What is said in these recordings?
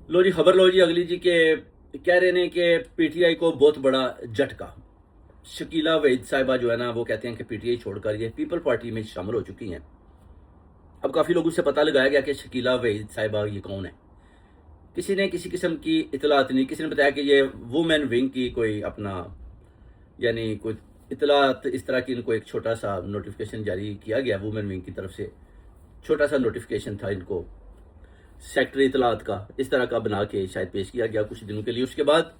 लो जी खबर लो जी अगली जी के कह रहे हैं कि पीटीआई को बहुत बड़ा झटका। शकीला वहीद साहिबा जो है ना वो कहते हैं कि पीटीआई छोड़कर ये पीपल पार्टी में शामिल हो चुकी हैं। अब काफ़ी लोगों से पता लगाया गया कि शकीला वहीद साहिबा ये कौन है। किसी ने किसी किस्म की इतलात नहीं, किसी ने बताया कि ये वुमेन विंग की कोई अपना यानी कोई इतलात इस तरह की इनको एक छोटा सा नोटिफिकेशन जारी किया गया वुमेन विंग की तरफ से। छोटा सा नोटिफिकेशन था इनको सेक्रेटरी इतलात का इस तरह का बना के शायद पेश किया गया कुछ दिनों के लिए। उसके बाद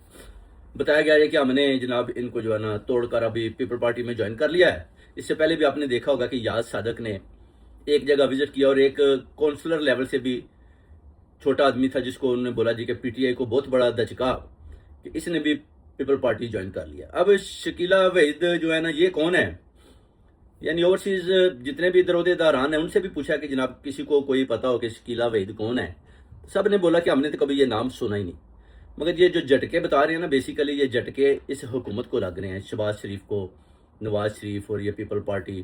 बताया गया है कि हमने जनाब इनको जो है ना तोड़कर अभी पीपल पार्टी में ज्वाइन कर लिया है। इससे पहले भी आपने देखा होगा कि याद सादक ने एक जगह विजिट किया और एक काउंसलर लेवल से भी छोटा आदमी था जिसको उन्होंने बोला जी कि पीटीआई को बहुत बड़ा दचका कि इसने भी पीपल पार्टी ज्वाइन कर लिया। अब शकीला वहीद जो है ना ये कौन है, यानी ओवरसीज जितने भी इधर उहदेदारान हैं उनसे भी पूछा कि जनाब किसी को कोई पता हो कि शकीला वहीद कौन है। सब ने बोला कि हमने तो कभी ये नाम सुना ही नहीं। मगर ये जो झटके बता रहे हैं ना बेसिकली ये झटके इस हुकूमत को लग रहे हैं, शहबाज शरीफ को, नवाज शरीफ और ये पीपल पार्टी,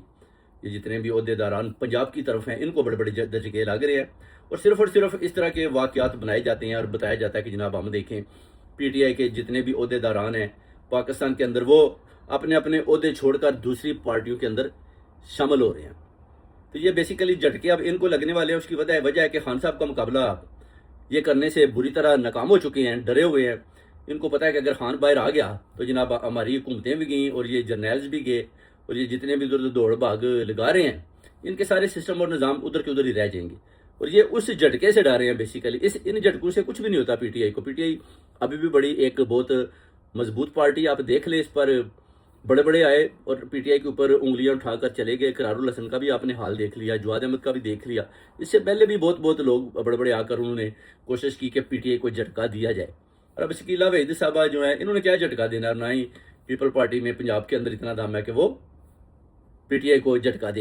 ये जितने भी अहदेदारान पंजाब की तरफ हैं इनको बड़े बड़े झटके लग रहे हैं। और सिर्फ इस तरह के वाक़यात बनाए जाते हैं और बताया जाता है कि जनाब हम देखें पीटीआई के जितने भी अहदेदारान हैं पाकिस्तान के अंदर वो अपने अपने अहदे छोड़कर दूसरी पार्टियों के अंदर शामिल हो रहे हैं। तो ये बेसिकली झटके अब इनको लगने वाले हैं। उसकी वजह है कि खान साहब का मुकाबला ये करने से बुरी तरह नाकाम हो चुके हैं, डरे हुए हैं। इनको पता है कि अगर खान बाहर आ गया तो जनाब हमारी हुकूमतें भी गई और ये जर्नैल्स भी गए और ये जितने भी उधर दौड़ भाग लगा रहे हैं इनके सारे सिस्टम और निज़ाम उधर के उधर ही रह जाएंगे। और ये उस झटके से डर रहे हैं बेसिकली। इन झटकों से कुछ भी नहीं होता पीटीआई को। पीटीआई अभी भी बड़ी एक बहुत मजबूत पार्टी, आप देख लें इस पर बड़े बड़े आए और पीटीआई के ऊपर उंगलियां उठाकर चले गए। करारुल हसन का भी आपने हाल देख लिया, जवाद अहमद का भी देख लिया। इससे पहले भी बहुत बहुत लोग बड़े बड़े आकर उन्होंने कोशिश की कि पीटीआई को झटका दिया जाए। और अब शकीला वहीद साहबा जो है इन्होंने क्या झटका देना, ना ही पीपल पार्टी में पंजाब के अंदर इतना दम है कि वो पीटीआई को झटका दे।